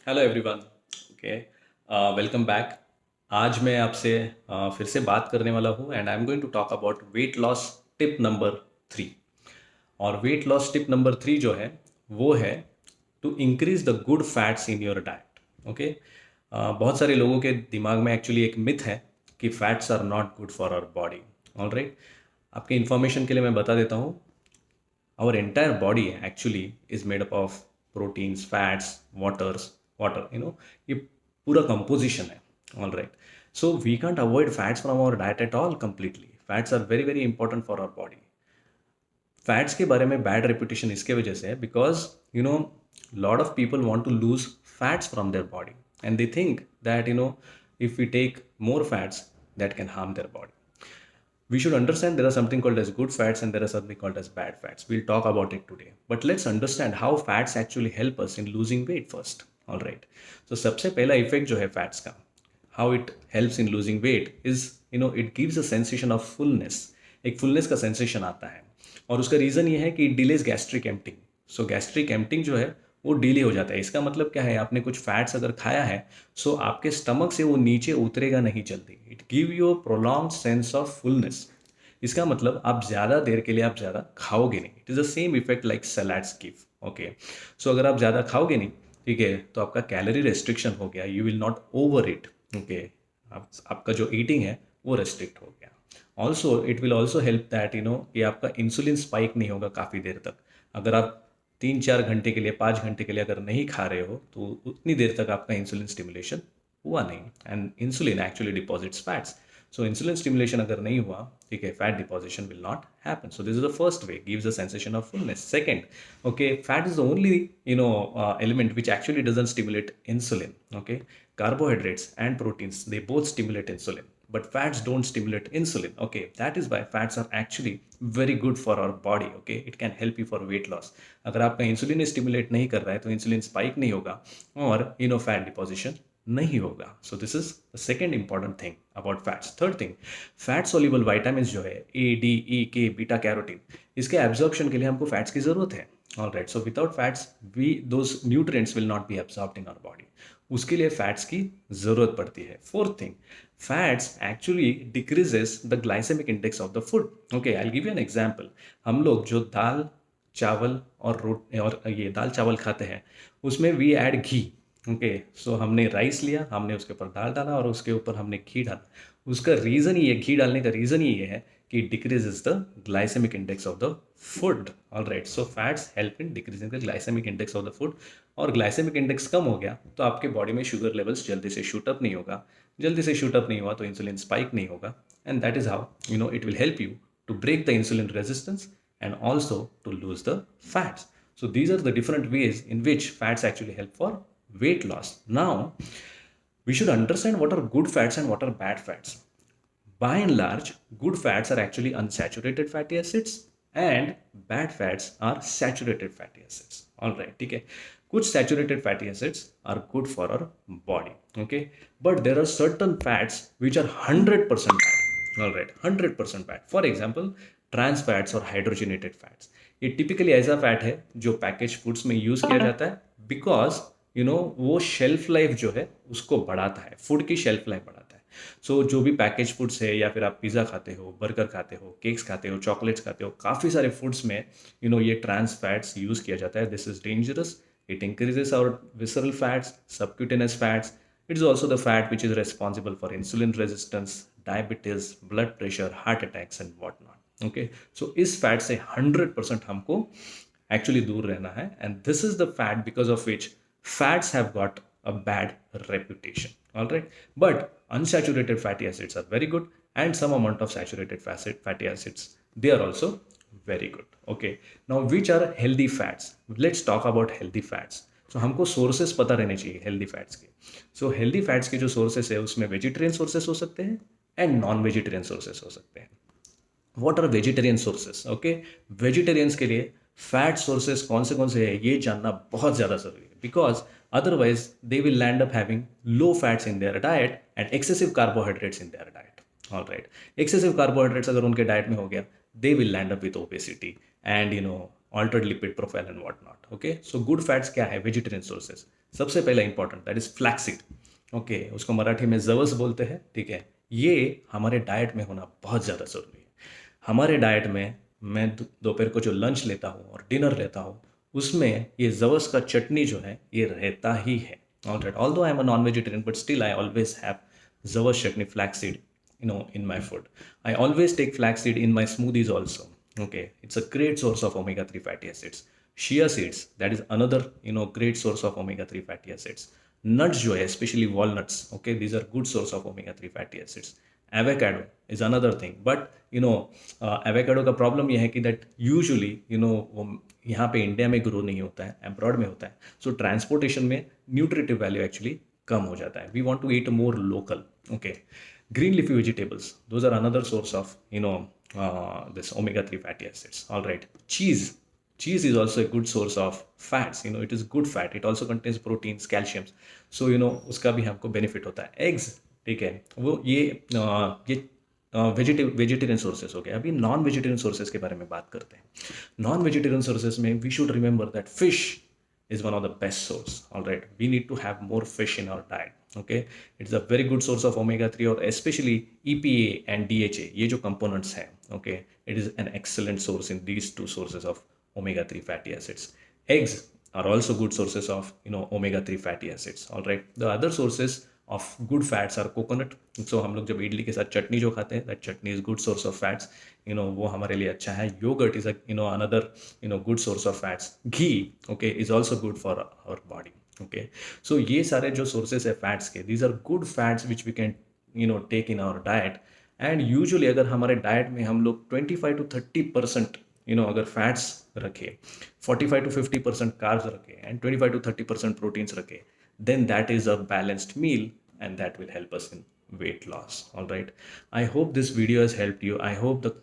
Hello everyone. Okay, welcome back. आज मैं आपसे फिर से बात करने वाला हूँ and I am going to talk about weight loss tip number 3। और वेट लॉस टिप नंबर 3 जो है वो है to increase the good fats in your diet. Okay, बहुत सारे लोगों के दिमाग में एक्चुअली एक मिथ है कि fats are not good for our body. All right, आपके इन्फॉर्मेशन के लिए मैं बता देता हूँ, our entire body actually is made up of proteins, fats, water, ये पूरा composition है। all right, so we can't avoid fats from our diet at all completely. Fats are very very important for our body. Fats के बारे में bad reputation इसके वजह से है because lot of people want to lose fats from their body and they think that if we take more fats that can harm their body. We should understand there are something called as good fats and there are something called as bad fats. We'll talk about it today. But let's understand how fats actually help us in losing weight first. All right. So सबसे पहला effect जो है fats का, how it helps in losing weight is it gives a sensation of fullness. एक fullness का sensation आता है और उसका रीज़न ये है कि it delays gastric emptying. So gastric emptying जो है वो डिले हो जाता है. इसका मतलब क्या है, आपने कुछ फैट्स अगर खाया है सो आपके स्टमक से वो नीचे उतरेगा नहीं जल्दी. It give you a prolonged sense of fullness. इसका मतलब आप ज़्यादा देर के लिए आप ज़्यादा खाओगे नहीं. It is the same effect like salads give. Okay, so अगर आप ज़्यादा खाओगे नहीं, ठीक है, तो आपका कैलोरी रेस्ट्रिक्शन हो गया. You will not over it. Okay, आपका जो ईटिंग है वो रेस्ट्रिक्ट हो गया. Also it will also help that कि आपका इंसुलिन स्पाइक नहीं होगा काफ़ी देर तक. अगर आप 3-4 घंटे के लिए 5 घंटे के लिए अगर नहीं खा रहे हो तो उतनी देर तक आपका इंसुलिन स्टिमुलेशन हुआ नहीं. And insulin actually deposits fats. So insulin stimulation अगर नहीं हुआ, ठीक है, fat deposition will not happen. So this is the first way, gives a sensation of fullness. Second, okay, fat is the only element which actually doesn't stimulate insulin. Okay, carbohydrates and proteins, they both stimulate insulin, but fats don't stimulate insulin. Okay, that is why fats are actually very good for our body. Okay, it can help you for weight loss. अगर आपका insulin stimulate नहीं कर रहा है तो insulin spike नहीं होगा और फैट डिपोजिशन नहीं होगा. So this is the second important thing about fats. Third thing, fat soluble vitamin जो है A, D, E, K, beta carotene, इसके एब्जॉर्प्शन के लिए हमको फैट्स की ज़रूरत है. All right, so without fats we those nutrients will not be absorbed in our body. उसके लिए फैट्स की ज़रूरत पड़ती है. Fourth thing, fats actually decreases the glycemic index of the food. Okay, I will give you an example. हम लोग जो दाल चावल और ये दाल चावल खाते हैं उसमें वी ऐड घी. ओके, सो हमने राइस लिया, हमने उसके ऊपर दाल डाला और उसके ऊपर हमने घी डाला. उसका रीज़न ये, घी डालने का रीज़न ये है कि decreases the glycemic index of the food. All right, so fats help in decreasing the glycemic index of the food. और ग्लाइसेमिक इंडेक्स कम हो गया तो आपके बॉडी में शुगर लेवल्स जल्दी से शूट अप नहीं होगा. जल्दी से शूट अप नहीं हुआ तो इंसुलिन स्पाइक नहीं होगा. And that is how it will help you to break the insulin resistance and also to lose the fats. So these are the different ways in which fats actually help for weight loss. Now, we should understand what are good fats and what are bad fats. By and large, good fats are actually unsaturated fatty acids and bad fats are saturated fatty acids. All right, okay. Good saturated fatty acids are good for our body, okay. But there are certain fats which are 100% bad. All right, 100% bad. For example, trans fats और hydrogenated fats. ये typically ऐसा fat है जो package foods में use किया जाता है because वो शेल्फ लाइफ जो है उसको बढ़ाता है, फूड की शेल्फ लाइफ बढ़ाता है. सो जो भी पैकेज फूड्स है या फिर आप पिज़्ज़ा खाते हो, बर्गर खाते हो, केक्स खाते हो, चॉकलेट्स खाते हो, काफ़ी सारे फूड्स में ये ट्रांस फैट्स यूज़ किया जाता है. This is dangerous. It increases our visceral fats, subcutaneous fats. It is also the fat which is responsible for insulin resistance, diabetes, blood pressure, heart attacks and what not. Okay, so इस fat से 100% हमको actually दूर रहना है. And this is the fat because of which fats have got a bad reputation. All right, but unsaturated fatty acids are very good and some amount of saturated fatty acids, they are also very good. Okay, now which are healthy fats? Let's talk about healthy fats. So हमको sources पता रहने चाहिए healthy fats के. So healthy fats के जो sources है उसमें vegetarian sources हो सकते हैं एंड नॉन वेजिटेरियन सोर्सेस हो सकते हैं. What are vegetarian sources? Okay, vegetarians के लिए फैट सोर्सेस कौन से हैं ये जानना बहुत ज़्यादा ज़रूरी है because otherwise they will land up having low fats in their diet and excessive carbohydrates in their diet. All right, excessive carbohydrates अगर उनके डाइट में हो गया they will land up with obesity and altered lipid profile and whatnot. Okay, so good fats क्या है vegetarian sources. सबसे पहला important that is flaxseed. Okay, उसको मराठी में जवस बोलते हैं. ठीक है, ये हमारे डाइट में होना बहुत ज़्यादा ज़रूरी है. हमारे डाइट में मैं दोपहर को जो लंच लेता हूँ और डिनर लेता हूँ उसमें ये जवस का चटनी जो है ये रहता ही है. Alright, although I am a non vegetarian but still I always have जवस chutney flaxseed in my food. I always take flaxseed in my smoothies also. Okay, it's a great source of omega-3 fatty acids. Chia seeds, that is another great source of omega-3 fatty acids. Nuts जो है especially walnuts, okay, these are good source of omega-3 fatty acids. Avocado is another thing, but avocado का problem ये है कि that usually वो यहाँ पे India में ग्रो नहीं होता है, अब्रॉड में होता है. सो ट्रांसपोर्टेशन में न्यूट्रिटिव वैल्यू एक्चुअली कम हो जाता है. We want to eat more local. Okay, green leafy vegetables, those are another source of this omega-3 fatty acids. All right, cheese is also a good source of fats. It is good fat, it also contains proteins, calciums. So उसका भी हमको benefit होता है. Eggs, ठीक है, वो ये vegetarian sources हो गए. अभी नॉन वेजिटेरियन सोर्सेज के बारे में बात करते हैं. नॉन वेजिटेरियन सोर्सेज में we should remember that fish is one of the best source. All right, we need to have more fish in our diet. Okay, it's a very good source of omega-3 or especially EPA and DHA, ये जो components हैं. Okay, it is an excellent source in these two sources of omega-3 fatty acids. Eggs are also good sources of omega-3 fatty acids. All right, the other sources of good fats are coconut. So हम लोग जब इडली के साथ चटनी जो खाते हैं, that chutney is good source of fats. वो हमारे लिए अच्छा है. Yogurt is a another good source of fats. Ghee, okay, is also good for our body. Okay, so ये सारे जो sources है fats के, these are good fats which we can take in our diet. And usually अगर हमारे diet में हम लोग 25 to 30% अगर fats रखें, 45 to 50% carbs रखें and 25 to 30% proteins रखें, then that is a balanced meal and that will help us in weight loss. All right, I hope this video has helped you. I hope that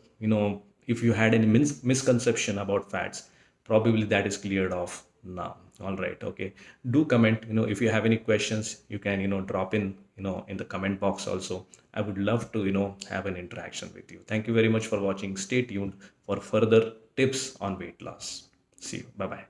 if you had any misconception about fats, probably that is cleared off now. All right, okay, do comment. If you have any questions, you can drop in in the comment box also. I would love to have an interaction with you. Thank you very much for watching. Stay tuned for further tips on weight loss. See you. Bye bye.